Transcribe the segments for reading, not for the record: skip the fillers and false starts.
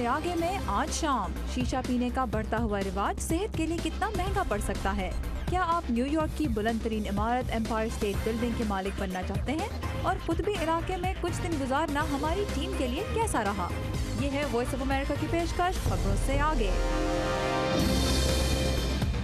से आगे में आज शाम शीशा पीने का बढ़ता हुआ रिवाज सेहत के लिए कितना महंगा पड़ सकता है। क्या आप न्यूयॉर्क की बुलंद तरीन इमारत एम्पायर स्टेट बिल्डिंग के मालिक बनना चाहते हैं और कुतुबी इलाके में कुछ दिन गुजारना हमारी टीम के लिए कैसा रहा? ये है वॉइस ऑफ अमेरिका की पेशकश खबरों से आगे।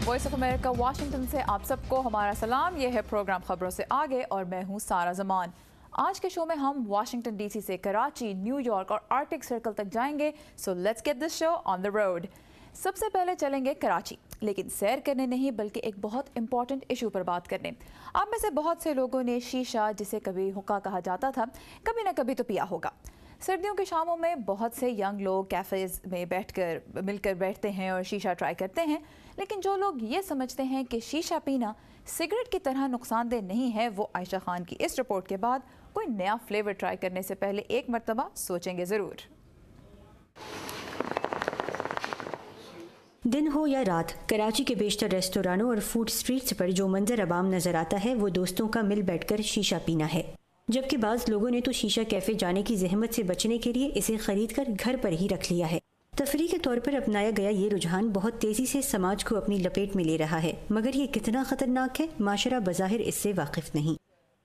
वॉइस ऑफ अमेरिका वाशिंगटन से आप सबको हमारा सलाम। ये है प्रोग्राम खबरों से आगे और मैं हूँ सारा जमान। आज के शो में हम वाशिंगटन डीसी से कराची, न्यूयॉर्क और आर्कटिक सर्कल तक जाएंगे। So let's get this show on the road. सबसे पहले चलेंगे कराची, लेकिन सैर करने नहीं बल्कि एक बहुत इंपॉर्टेंट इशू पर बात करने। आप में से बहुत से लोगों ने शीशा, जिसे कभी हुक्का कहा जाता था, कभी ना कभी तो पिया होगा। सर्दियों के शामों में बहुत से यंग लोग कैफ़ेज़ में मिलकर बैठते हैं और शीशा ट्राई करते हैं, लेकिन जो लोग ये समझते हैं कि शीशा पीना सिगरेट की तरह नुकसानदेह नहीं है, वो आयशा खान की इस रिपोर्ट के बाद कोई नया फ्लेवर ट्राई करने से पहले एक मर्तबा सोचेंगे ज़रूर। दिन हो या रात, कराची के बेशतर रेस्टोरानों और फूड स्ट्रीट्स पर जो मंजर अवाम नजर आता है वो दोस्तों का मिल बैठकर शीशा पीना है। जबकि बाज़ लोगों ने तो शीशा कैफ़े जाने की जहमत से बचने के लिए इसे खरीद कर घर पर ही रख लिया है। तफरी के तौर पर अपनाया गया ये रुझान बहुत तेज़ी से समाज को अपनी लपेट में ले रहा है, मगर ये कितना ख़तरनाक है, माशरा बज़ाहिर इससे वाकिफ़ नहीं।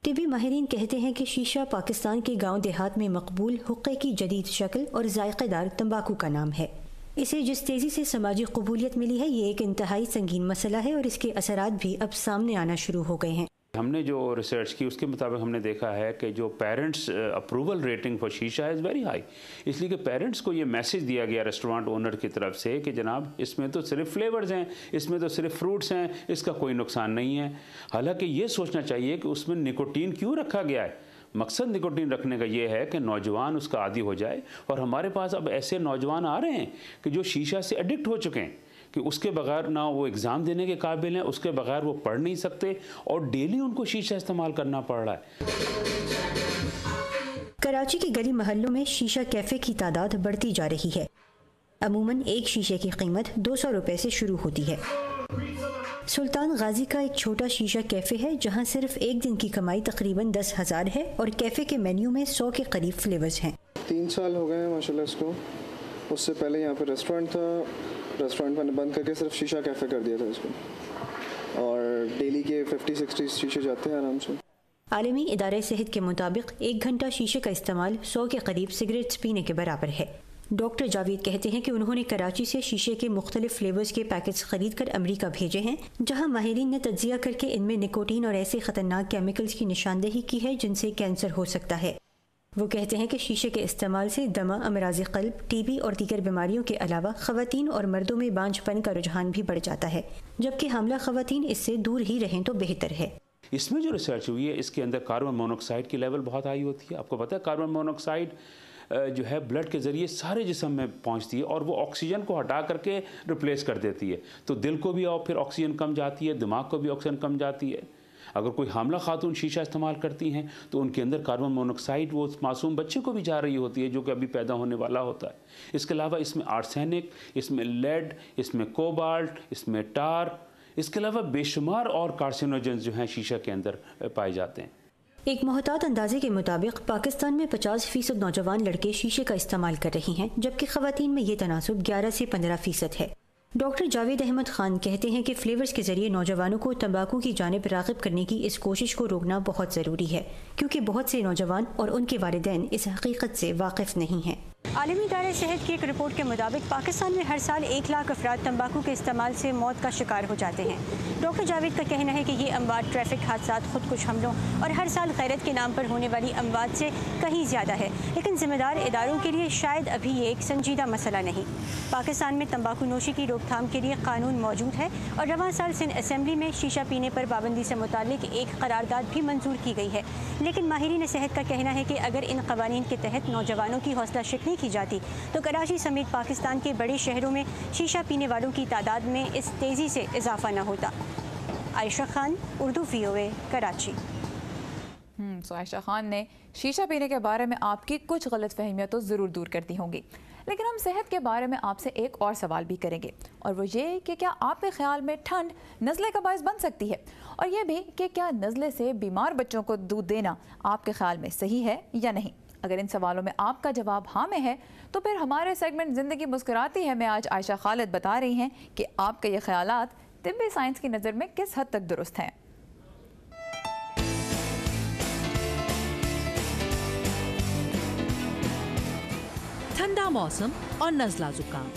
तिबी माहिरीन कहते हैं कि शीशा पाकिस्तान के गाँव देहात में मकबूल हुक्के की जदीद शक्ल और जायकेदार तंबाकू का नाम है। इसे जिस तेज़ी से समाजी कबूलियत मिली है, ये एक इंतहाई संगीन मसला है और इसके असरात भी अब सामने आना शुरू हो गए हैं। हमने जो रिसर्च की उसके मुताबिक हमने देखा है कि जो पेरेंट्स अप्रूवल रेटिंग फॉर शीशा इज़ वेरी हाई, इसलिए कि पेरेंट्स को ये मैसेज दिया गया रेस्टोरेंट ओनर की तरफ से कि जनाब इसमें तो सिर्फ फ्लेवर्स हैं, इसमें तो सिर्फ फ्रूट्स हैं, इसका कोई नुकसान नहीं है। हालांकि ये सोचना चाहिए कि उसमें निकोटीन क्यों रखा गया है। मकसद निकोटीन रखने का ये है कि नौजवान उसका आदी हो जाए, और हमारे पास अब ऐसे नौजवान आ रहे हैं कि जो शीशा से एडिक्ट हो चुके हैं कि उसके बगैर ना वो एग्ज़ाम देने के काबिल हैं, उसके बगैर वो पढ़ नहीं सकते और डेली उनको शीशा इस्तेमाल करना पड़ रहा है। कराची के गली महल्लों में शीशा कैफ़े की तादाद बढ़ती जा रही है। अमूमन एक शीशे की कीमत 200 रुपये से शुरू होती है। सुल्तान गाजी का एक छोटा शीशा कैफ़े है जहां सिर्फ एक दिन की कमाई तकरीबन 10,000 है और कैफ़े के मेन्यू में 100 के करीब फ्लेवर्स हैं। 3 साल हो गए हैं माशाल्लाह इसको। उससे पहले यहाँ पे रेस्टोरेंट था, रेस्टोरेंट मैंने बंद करके सिर्फ शीशा कैफ़े कर दिया था इसको, और डेली के 50-60 शीशे जाते हैं आराम से। आलमी इदारे सेहत के मुताबिक 1 घंटा शीशे का इस्तेमाल 100 के करीब सिगरेट्स पीने के बराबर है। डॉक्टर जावेद कहते हैं कि उन्होंने कराची से शीशे के मुख्तलिफ फ्लेवर्स के पैकेट्स खरीद कर अमरीका भेजे हैं, जहां माहिरीन ने तज्जिया करके इनमें निकोटीन और ऐसे खतरनाक केमिकल्स की निशानदेही की है जिनसे कैंसर हो सकता है। वो कहते हैं कि शीशे के इस्तेमाल से दमा, अमराज़ क़ल्ब, टीबी और दीगर बीमारियों के अलावा ख़वातीन और मर्दों में बांझपन का रुझान भी बढ़ जाता है, जबकि हामला ख़वातीन इससे दूर ही रहें तो बेहतर है। इसमें जो रिसर्च हुई है इसके अंदर कार्बन मोनोऑक्साइड की लेवल बहुत हाई होती है। आपको पता है कार्बन मोनोऑक्साइड जो है ब्लड के ज़रिए सारे जिस्म में पहुंचती है और वो ऑक्सीजन को हटा करके रिप्लेस कर देती है, तो दिल को भी और फिर ऑक्सीजन कम जाती है, दिमाग को भी ऑक्सीजन कम जाती है। अगर कोई हामला खातून शीशा इस्तेमाल करती हैं तो उनके अंदर कार्बन मोनोऑक्साइड वो मासूम बच्चे को भी जा रही होती है जो कि अभी पैदा होने वाला होता है। इसके अलावा इसमें आर्सेनिक, इसमें लेड, इसमें कोबाल्ट, इसमें टार, इसके अलावा बेशुमार और कार्सिनोजेंस जो हैं शीशा के अंदर पाए जाते हैं। एक मोहतात अंदाजे के मुताबिक पाकिस्तान में 50% नौजवान लड़के शीशे का इस्तेमाल कर रही हैं, जबकि ख़वातीन में ये तनासुब 11 से 15% है। डॉक्टर जावेद अहमद खान कहते हैं कि फ्लेवर्स के जरिए नौजवानों को तंबाकू की जानिब राग़िब करने की इस कोशिश को रोकना बहुत ज़रूरी है, क्योंकि बहुत से नौजवान और उनके वालिदैन इस हकीकत से वाकिफ़ नहीं हैं। आलमी इदारे सेहत की एक रिपोर्ट के मुताबिक पाकिस्तान में हर साल 1 लाख अफराद तंबाकू के इस्तेमाल से मौत का शिकार हो जाते हैं। डॉक्टर जावेद का कहना है कि ये अमवात ट्रैफिक हादसात, खुदकुश हमलों और हर साल खैरत के नाम पर होने वाली अमवात से कहीं ज़्यादा है, लेकिन ज़िम्मेदार इदारों के लिए शायद अभी ये एक संजीदा मसला नहीं। पाकिस्तान में तंबाकू नोशी की रोकथाम के लिए कानून मौजूद है और रवां साल सिंध असम्बली में शीशा पीने पर पाबंदी से मुतालिक एक करारदाद भी मंजूर की गई है, लेकिन माहिरीन सेहत का कहना है कि अगर इन कवानीन के तहत नौजवानों की हौसला शिकनी की जाती तो कराची समेत पाकिस्तान के बड़े शहरों में शीशा पीने वालों की तादाद में इस तेज़ी से इजाफा न होता। आयशा खान, उर्दू VOA, कराची। आयशा खान ने शीशा पीने के बारे में आपकी कुछ गलत फहमियाँ तो ज़रूर दूर करती होंगी, लेकिन हम सेहत के बारे में आपसे एक और सवाल भी करेंगे, और वो ये कि क्या आपके ख्याल में ठंड नज़ले का बायस बन सकती है, और ये भी कि क्या नज़ले से बीमार बच्चों को दूध देना आपके ख्याल में सही है या नहीं। اگر ان سوالوں میں آپ کا جواب ہاں میں ہے تو پھر ہمارے سیگمنٹ زندگی مسکراتی ہے میں آج عائشہ خالد بتا رہی ہیں کہ آپ کے یہ خیالات طبی سائنس کی نظر میں کس حد تک درست ہیں۔ ٹھنڈا موسم اور نزلہ زکام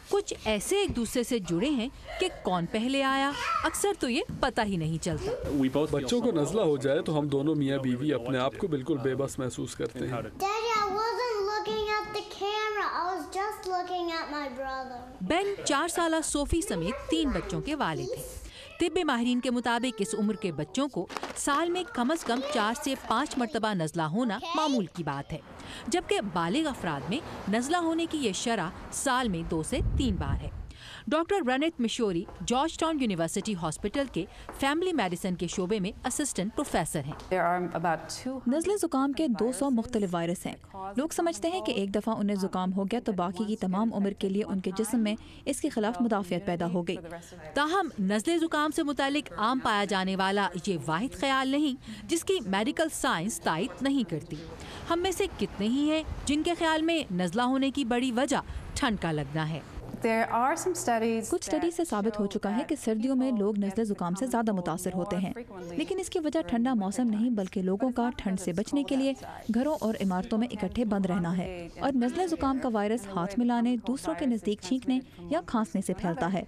کچھ ایسے ایک دوسرے سے جڑے ہیں کہ کون پہلے آیا اکثر تو یہ پتہ ہی نہیں چلتا۔ بچوں کو نزلہ ہو جائے تو ہم دونوں میاں بیوی اپنے آپ کو بالکل بے بس محسوس کرتے ہیں۔ بین 4 سالہ صوفی سمیت 3 بچوں کے والد ہیں۔ طبی ماہرین کے مطابق اس عمر کے بچوں کو سال میں کم از کم 4 سے 5 مرتبہ نزلہ ہونا معمول کی بات ہے، جبکہ بالغ افراد میں نزلہ ہونے کی یہ شرح سال میں 2 سے 3 بار ہے۔ ڈاکٹر رنت مشوری جارج ٹاؤن یونیورسٹی ہاسپٹل کے فیملی میڈیسن کے شعبے میں اسسٹنٹ پروفیسر ہیں۔ نزلہ زکام کے 200 مختلف وائرس ہیں۔ لوگ سمجھتے ہیں کہ ایک دفعہ انہیں زکام ہو گیا تو باقی کی تمام عمر کے لیے ان کے جسم میں اس کے خلاف مدافعت پیدا ہو گئی۔ تاہم نزلہ زکام سے متعلق عام پایا جانے والا یہ واحد خیال نہیں جس کی میڈیکل سائنس تائید نہیں کرتی۔ ہم میں سے کتنے ہی ہیں جن کے خیال میں نزلہ ہونے کی بڑی وجہ ٹھنڈ کا لگنا ہے؟ کچھ اسٹڈیز سے ثابت ہو چکا ہے کہ سردیوں میں لوگ نزلہ زکام سے زیادہ متاثر ہوتے ہیں، لیکن اس کی وجہ ٹھنڈا موسم نہیں بلکہ لوگوں کا ٹھنڈ سے بچنے کے لیے گھروں اور عمارتوں میں اکٹھے بند رہنا ہے، اور نزلہ زکام کا وائرس ہاتھ ملانے، دوسروں کے نزدیک چھینکنے یا کھانسنے سے پھیلتا ہے۔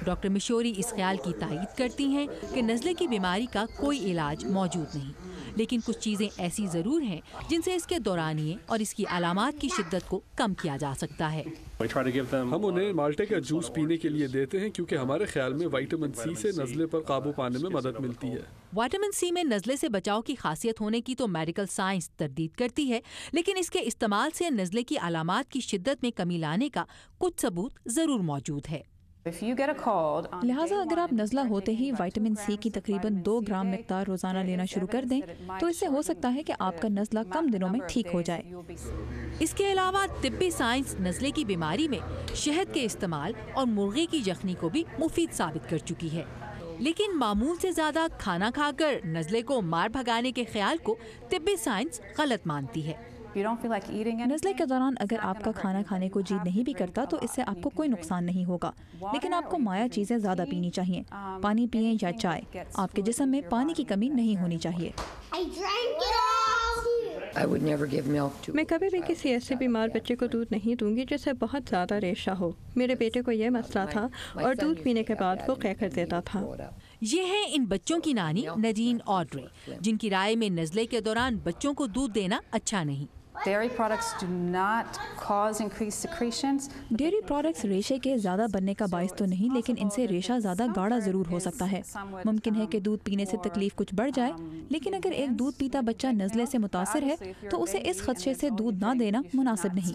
ڈاکٹر مشوری اس خیال کی تائید کرتی ہیں کہ نزلے کی بیماری کا کوئی علاج موجود نہیں، لیکن کچھ چیزیں ایسی ضرور ہیں جن سے اس کے دورانیے اور اس کی علامات کی شدت کو کم کیا جا سکتا ہے۔ ہم انہیں مالٹے کا جوس پینے کے لیے دیتے ہیں کیونکہ ہمارے خیال میں وائٹامن سی سے نزلے پر قابو پانے میں مدد ملتی ہے۔ وائٹامن سی میں نزلے سے بچاؤ کی خاصیت ہونے کی تو میڈیکل سائنس تردید کرتی ہے، لیکن اس کے استعمال سے نزلے کی علامات کی شدت میں کمی لانے کا کچھ ثبوت ضرور موجود ہے۔ لہٰذا اگر آپ نزلہ ہوتے ہی وائٹامن سی کی تقریباً 2 گرام مقدار روزانہ لینا شروع کر دیں تو اس سے ہو سکتا ہے کہ آپ کا نزلہ کم دنوں میں ٹھیک ہو جائے۔ اس کے علاوہ طبی سائنس نزلے کی بیماری میں شہد کے استعمال اور مرغی کی یخنی کو بھی مفید ثابت کر چکی ہے، لیکن معمول سے زیادہ کھانا کھا کر نزلے کو مار بھگانے کے خیال کو طبی سائنس غلط مانتی ہے۔ نزلے کے دوران اگر آپ کا کھانا کھانے کو جی نہیں بھی کرتا تو اس سے آپ کو کوئی نقصان نہیں ہوگا، لیکن آپ کو مائع چیزیں زیادہ پینی چاہیے، پانی پئیں یا چائے۔ آپ کے جسم میں پانی کی کمی نہیں ہونی چاہیے۔ میں کبھی بھی کسی ایسے بیمار بچے کو دودھ نہیں دوں گی جسے بہت زیادہ ریشہ ہو۔ میرے بیٹے کو یہ مسئلہ تھا اور دودھ پینے کے بعد وہ قے کر دیتا تھا۔ یہ ہیں ان بچوں کی نانی نڈین آڈرے، جن کی رائے میں نزلے کے دوران بچوں کو دودھ دینا اچھا نہیں۔ ڈیری پروڈکٹس ریشے کے زیادہ بننے کا باعث تو نہیں، لیکن ان سے ریشہ زیادہ گاڑھا ضرور ہو سکتا ہے۔ ممکن ہے کہ دودھ پینے سے تکلیف کچھ بڑھ جائے، لیکن اگر ایک دودھ پیتا بچہ نزلے سے متاثر ہے تو اسے اس خدشے سے دودھ نہ دینا مناسب نہیں۔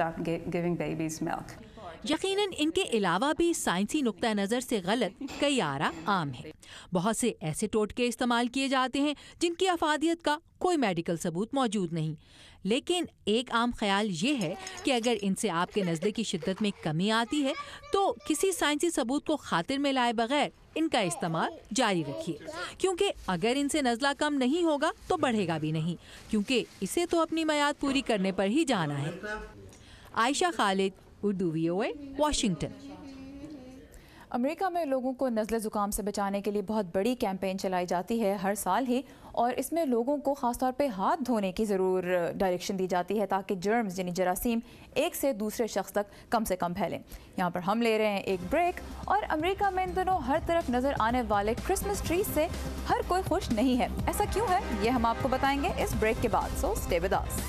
یقیناً ان کے علاوہ بھی سائنسی نقطہ نظر سے غلط کئی آرا عام ہیں۔ بہت سے ایسے ٹوٹکے استعمال کیے جاتے ہیں جن کی افادیت کا کوئی میڈیکل ثبوت موجود نہیں، لیکن ایک عام خیال یہ ہے کہ اگر ان سے آپ کے نزلے کی شدت میں کمی آتی ہے تو کسی سائنسی ثبوت کو خاطر میں لائے بغیر ان کا استعمال جاری رکھیے، کیونکہ اگر ان سے نزلہ کم نہیں ہوگا تو بڑھے گا بھی نہیں، کیونکہ اسے تو اپنی میعاد پوری کرنے پر ہی جانا ہے۔ عائشہ خالد، اردو VOA، واشنگٹن۔ امریکہ میں لوگوں کو نزلہ زکام سے بچانے کے لیے بہت بڑی کیمپین چلائی جاتی ہے ہر سال ہی، اور اس میں لوگوں کو خاص طور پہ ہاتھ دھونے کی ضرور ڈائریکشن دی جاتی ہے تاکہ جرمز یعنی جراثیم ایک سے دوسرے شخص تک کم سے کم پھیلیں۔ یہاں پر ہم لے رہے ہیں ایک بریک، اور امریکہ میں ان دنوں ہر طرف نظر آنے والے کرسمس ٹریز سے ہر کوئی خوش نہیں ہے۔ ایسا کیوں ہے یہ ہم آپ کو بتائیں گے اس بریک کے بعد، سو اسٹے ود اس۔